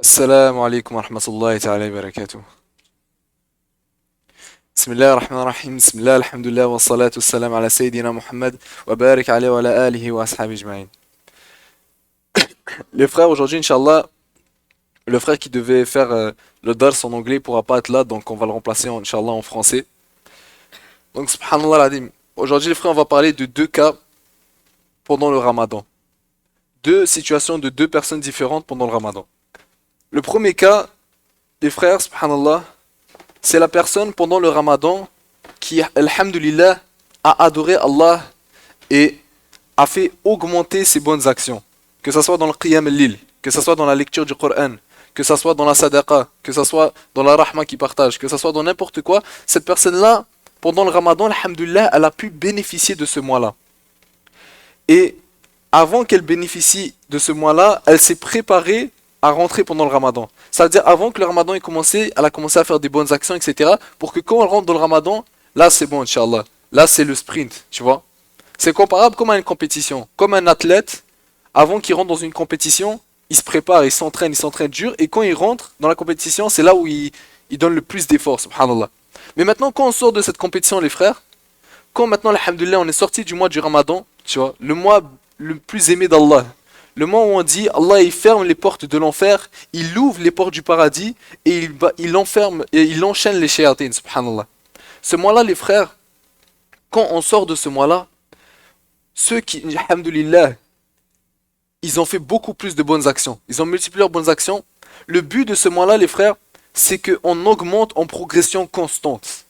السلام عليكم ورحمة الله تعالى وبركاته. بسم الله الرحمن الرحيم. بسم الله الحمد لله والصلاة والسلام على سيدنا محمد وبارك عليه وعلى آله وأصحابه أجمعين. Les frères, aujourd'hui, Inch'Allah, le frère qui devait faire le dars en anglais pourra pas être là, donc on va le remplacer, Inch'Allah, en français. Donc, subhanallah l'adim. Aujourd'hui, les frères, on va parler de deux cas pendant le ramadan. Deux situations de deux personnes différentes pendant le ramadan. Le premier cas, les frères, subhanallah, c'est la personne pendant le ramadan qui, alhamdulillah, a adoré Allah et a fait augmenter ses bonnes actions. Que ce soit dans le qiyam al-lil, que ce soit dans la lecture du Coran, que ce soit dans la sadaqa, que ce soit dans la rahma qui partage, que ce soit dans n'importe quoi, cette personne-là, pendant le ramadan, alhamdulillah, elle a pu bénéficier de ce mois-là. Et avant qu'elle bénéficie de ce mois-là, elle s'est préparée à rentrer pendant le ramadan. Ça veut dire avant que le ramadan ait commencé, elle a commencé à faire des bonnes actions, etc. Pour que quand elle rentre dans le ramadan, là c'est bon, Inch'Allah. Là c'est le sprint, tu vois. C'est comparable comme à une compétition. Comme un athlète, avant qu'il rentre dans une compétition, il se prépare, il s'entraîne dur. Et quand il rentre dans la compétition, c'est là où il donne le plus d'efforts, subhanallah. Mais maintenant, quand on sort de cette compétition, les frères, quand maintenant, alhamdulillah, on est sorti du mois du ramadan, tu vois, le mois le plus aimé d'Allah, le moment où on dit Allah il ferme les portes de l'enfer, il ouvre les portes du paradis et il enferme et il enchaîne les shayatines, subhanallah. Ce mois-là, les frères, quand on sort de ce mois-là, ceux qui, alhamdulillah, ils ont fait beaucoup plus de bonnes actions. Ils ont multiplié leurs bonnes actions. Le but de ce mois-là, les frères, c'est qu'on augmente en progression constante.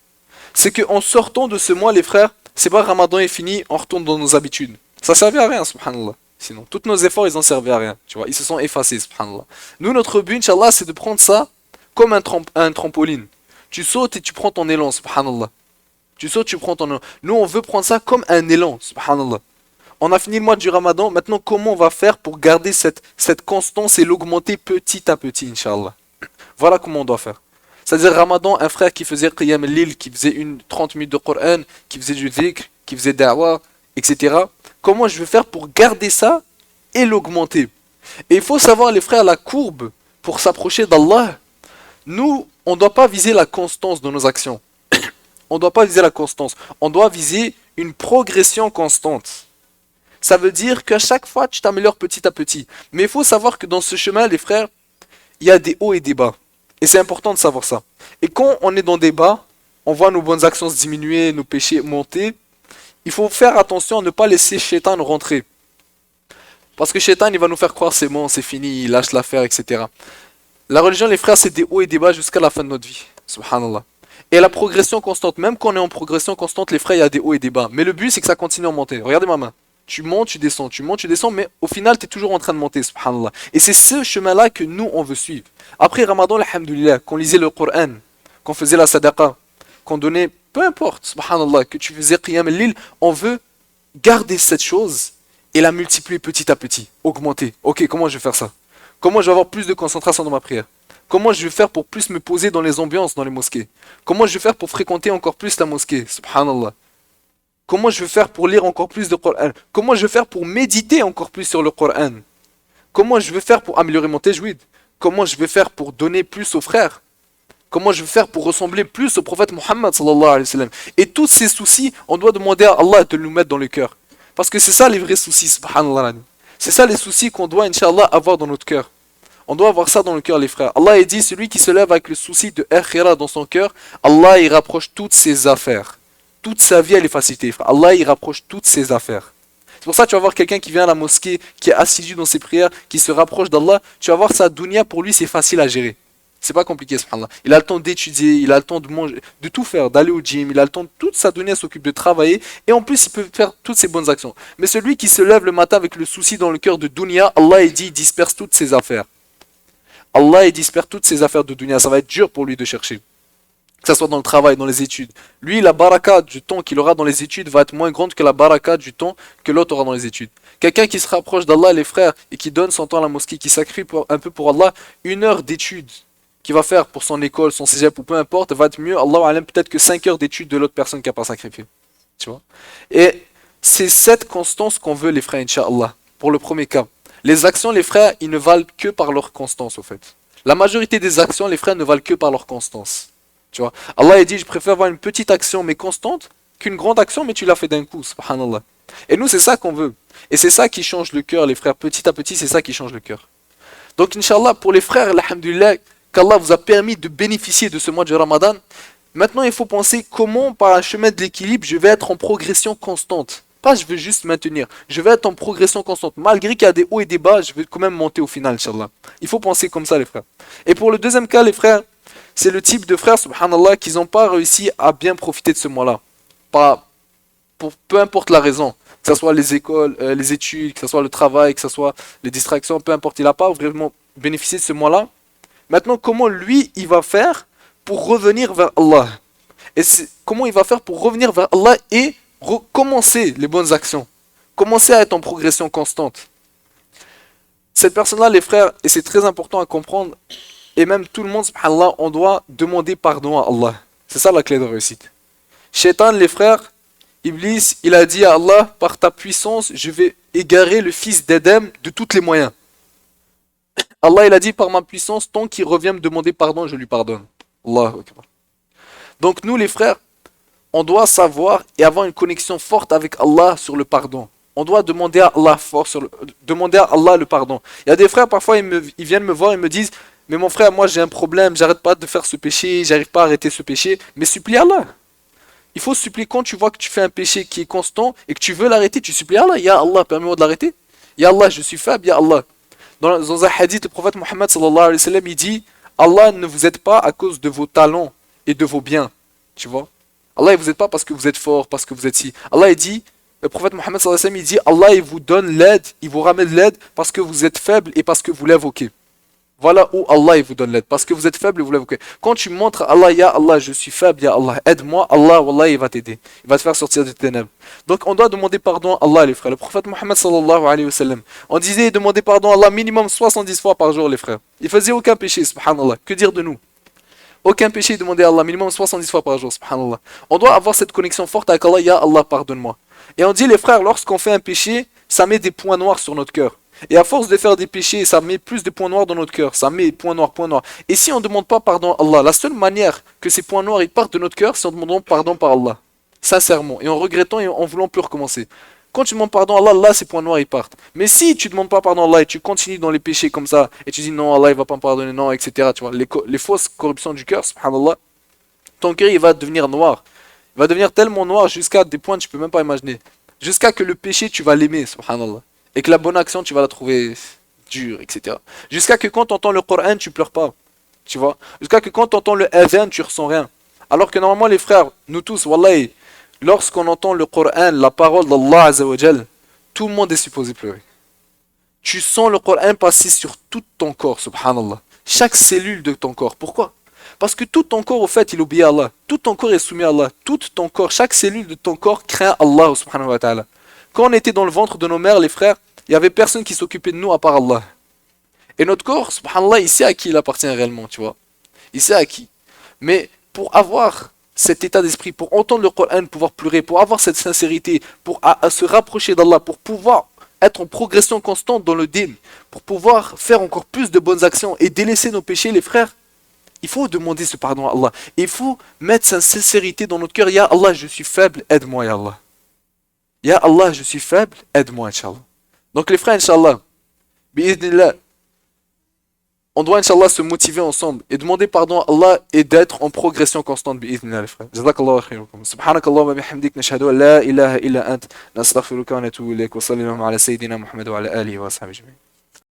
C'est qu'en sortant de ce mois, les frères, c'est pas Ramadan est fini, on retourne dans nos habitudes. Ça servait à rien, subhanallah. Sinon, tous nos efforts, ils ont servi à rien. Tu vois, ils se sont effacés, subhanallah. Nous, notre but, Inch'Allah, c'est de prendre ça comme un trampoline. Tu sautes et tu prends ton élan, subhanallah. Tu sautes, tu prends ton élan. Nous, on veut prendre ça comme un élan, subhanallah. On a fini le mois du ramadan, maintenant, comment on va faire pour garder cette constance et l'augmenter petit à petit, Inch'Allah. Voilà comment on doit faire. C'est-à-dire, ramadan, un frère qui faisait qiyam al-lil, qui faisait 30 minutes de Coran, qui faisait du dhikr, qui faisait da'wah, etc. Comment je vais faire pour garder ça et l'augmenter? Et il faut savoir, les frères, la courbe pour s'approcher d'Allah. Nous, on ne doit pas viser la constance de nos actions. On ne doit pas viser la constance. On doit viser une progression constante. Ça veut dire qu'à chaque fois, tu t'améliores petit à petit. Mais il faut savoir que dans ce chemin, les frères, il y a des hauts et des bas. Et c'est important de savoir ça. Et quand on est dans des bas, on voit nos bonnes actions se diminuer, nos péchés monter. Il faut faire attention à ne pas laisser Shaitan rentrer. Parce que Shaitan, il va nous faire croire c'est bon, c'est fini, il lâche l'affaire, etc. La religion, les frères, c'est des hauts et des bas jusqu'à la fin de notre vie. Subhanallah. Et la progression constante, même quand on est en progression constante, les frères, il y a des hauts et des bas. Mais le but, c'est que ça continue à monter. Regardez ma main. Tu montes, tu montes, tu descends, mais au final, tu es toujours en train de monter, subhanallah. Et c'est ce chemin-là que nous, on veut suivre. Après Ramadan, alhamdulillah, qu'on lisait le Coran, qu'on faisait la sadaqa, qu'on donnait, peu importe, subhanallah, que tu faisais qiyam al-lil, on veut garder cette chose et la multiplier petit à petit, augmenter. Ok, comment je vais faire ça? Comment je vais avoir plus de concentration dans ma prière? Comment je vais faire pour plus me poser dans les ambiances dans les mosquées? Comment je vais faire pour fréquenter encore plus la mosquée? Subhanallah. Comment je vais faire pour lire encore plus de Coran? Comment je vais faire pour méditer encore plus sur le Coran? Comment je vais faire pour améliorer mon tajwid? Comment je vais faire pour donner plus aux frères? Comment je vais faire pour ressembler plus au prophète Muhammad sallallahu alayhi wa sallam? Et tous ces soucis, on doit demander à Allah de nous mettre dans le cœur. Parce que c'est ça les vrais soucis, subhanallah. C'est ça les soucis qu'on doit, Inch'Allah, avoir dans notre cœur. On doit avoir ça dans le cœur, les frères. Allah dit, celui qui se lève avec le souci de akhira dans son cœur, Allah il rapproche toutes ses affaires. Toute sa vie, elle est facilitée, frère. Allah il rapproche toutes ses affaires. C'est pour ça que tu vas voir quelqu'un qui vient à la mosquée, qui est assidu dans ses prières, qui se rapproche d'Allah, tu vas voir sa dunya, pour lui c'est facile à gérer. C'est pas compliqué, subhanallah. Il a le temps d'étudier, il a le temps de manger, de tout faire, d'aller au gym, il a le temps, toute sa dunya s'occupe de travailler, et en plus il peut faire toutes ses bonnes actions. Mais celui qui se lève le matin avec le souci dans le cœur de dunya, Allah il dit, il disperse toutes ses affaires. Allah il disperse toutes ses affaires de dunya, ça va être dur pour lui de chercher. Que ce soit dans le travail, dans les études. Lui, la baraka du temps qu'il aura dans les études va être moins grande que la baraka du temps que l'autre aura dans les études. Quelqu'un qui se rapproche d'Allah, les frères, et qui donne son temps à la mosquée, qui sacrifie un peu pour Allah, 1 heure d'études qu'il va faire pour son école, son cégep ou peu importe, va être mieux, Allah alam, peut-être que 5 heures d'études de l'autre personne qui n'a pas sacrifié. Tu vois? Et c'est cette constance qu'on veut, les frères, Inch'Allah, pour le premier cas. Les actions, les frères, ils ne valent que par leur constance, au fait. La majorité des actions, les frères, ne valent que par leur constance. Tu vois, Allah a dit, je préfère avoir une petite action mais constante qu'une grande action mais tu l'as fait d'un coup, subhanallah. Et nous, c'est ça qu'on veut. Et c'est ça qui change le cœur, les frères. Petit à petit, c'est ça qui change le cœur. Donc, Inch'Allah, pour les frères, alhamdulillah, qu'Allah vous a permis de bénéficier de ce mois de Ramadan, maintenant, il faut penser comment, par un chemin de l'équilibre, je vais être en progression constante. Pas je veux juste maintenir, je vais être en progression constante. Malgré qu'il y a des hauts et des bas, je vais quand même monter au final, Inch'Allah. Il faut penser comme ça, les frères. Et pour le deuxième cas, les frères, c'est le type de frères, subhanallah, qui n'ont pas réussi à bien profiter de ce mois-là. Pas, pour peu importe la raison. Que ce soit les écoles, les études, que ce soit le travail, que ce soit les distractions, peu importe. Il n'a pas vraiment bénéficié de ce mois-là. Maintenant, comment lui, il va faire pour revenir vers Allah? Et comment il va faire pour revenir vers Allah et recommencer les bonnes actions? Commencer à être en progression constante. Cette personne-là, les frères, et c'est très important à comprendre, et même tout le monde, subhanallah, on doit demander pardon à Allah. C'est ça la clé de réussite. Shaitan, les frères, Iblis, il a dit à Allah, par ta puissance, je vais égarer le fils d'Adam de tous les moyens. Allah, il a dit, par ma puissance, tant qu'il revient me demander pardon, je lui pardonne. Allahu Akbar. Donc nous, les frères, on doit savoir et avoir une connexion forte avec Allah sur le pardon. On doit demander à Allah demander à Allah le pardon. Il y a des frères, parfois, ils viennent me voir et me disent, mais mon frère, moi j'ai un problème, j'arrête pas de faire ce péché, j'arrive pas à arrêter ce péché. Mais supplie Allah. Il faut supplier quand tu vois que tu fais un péché qui est constant et que tu veux l'arrêter, tu supplies Allah. Ya Allah, permets-moi de l'arrêter. Ya Allah, je suis faible, Ya Allah. Dans un hadith, le prophète Mohammed sallallahu alayhi wa sallam, il dit, Allah ne vous aide pas à cause de vos talents et de vos biens. Tu vois? Allah ne vous aide pas parce que vous êtes fort, parce que vous êtes si. Allah il dit, le prophète Mohammed sallallahu alayhi wa sallam, il dit, Allah il vous donne l'aide, il vous ramène l'aide parce que vous êtes faible et parce que vous l'invoquez. Voilà où Allah il vous donne l'aide. Parce que vous êtes faible et vous l'invoquez. Quand tu montres à Allah, Ya Allah, je suis faible, Ya Allah, aide-moi, Allah, Wallah, il va t'aider. Il va te faire sortir des ténèbres. Donc on doit demander pardon à Allah, les frères. Le prophète Mohammed sallallahu alayhi wa sallam, on disait demander pardon à Allah minimum 70 fois par jour, les frères. Il faisait aucun péché, subhanallah. Que dire de nous? Aucun péché, demander à Allah minimum 70 fois par jour, subhanallah. On doit avoir cette connexion forte avec Allah, Ya Allah, pardonne-moi. Et on dit, les frères, lorsqu'on fait un péché, ça met des points noirs sur notre cœur. Et à force de faire des péchés, ça met plus de points noirs dans notre cœur. Ça met points noirs, points noirs. Et si on ne demande pas pardon à Allah, la seule manière que ces points noirs ils partent de notre cœur, c'est en demandant pardon par Allah. Sincèrement. Et en regrettant et en voulant plus recommencer. Quand tu demandes pardon à Allah, là, ces points noirs ils partent. Mais si tu ne demandes pas pardon à Allah et tu continues dans les péchés comme ça, et tu dis non, Allah il va pas me pardonner, non, etc. Tu vois, les fausses corruptions du cœur, subhanallah, ton cœur il va devenir noir. Il va devenir tellement noir jusqu'à des points que tu peux même pas imaginer. Jusqu'à que le péché, tu vas l'aimer, subhanallah. Et que la bonne action, tu vas la trouver dure, etc. Jusqu'à que quand tu entends le Coran, tu pleures pas. Tu vois. Jusqu'à que quand tu entends le adhan, tu ressens rien. Alors que normalement, les frères, nous tous, wallahi, lorsqu'on entend le Coran, la parole d'Allah Azzawajal, tout le monde est supposé pleurer. Tu sens le Coran passer sur tout ton corps, subhanallah. Chaque cellule de ton corps. Pourquoi? Parce que tout ton corps, au fait, il obéit à Allah. Tout ton corps est soumis à Allah. Tout ton corps, chaque cellule de ton corps craint Allah, subhanahu wa ta'ala. Quand on était dans le ventre de nos mères, les frères, il n'y avait personne qui s'occupait de nous à part Allah. Et notre corps, subhanallah, il sait à qui il appartient réellement, tu vois. Il sait à qui. Mais pour avoir cet état d'esprit, pour entendre le Coran, pouvoir pleurer, pour avoir cette sincérité, pour à se rapprocher d'Allah, pour pouvoir être en progression constante dans le dîn, pour pouvoir faire encore plus de bonnes actions et délaisser nos péchés, les frères, il faut demander ce pardon à Allah. Il faut mettre sa sincérité dans notre cœur. Ya Allah, je suis faible, aide-moi, Ya Allah. Ya Allah, je suis faible, aide-moi, Inch'Allah. Donc les frères, Inch'Allah, bi'idhnillah, on doit, Inch'Allah, se motiver ensemble et demander pardon à Allah et d'être en progression constante, bi'idhnillah, les frères. Jazakallahu khayrukum. Subhanakallah wa bihamdik, nashhadu an la ilaha illa ant, nastaghfiruka wa natubu ilayk, wa sallallahu ala sayyidina Muhammad wa ala alihi wa sahbihi.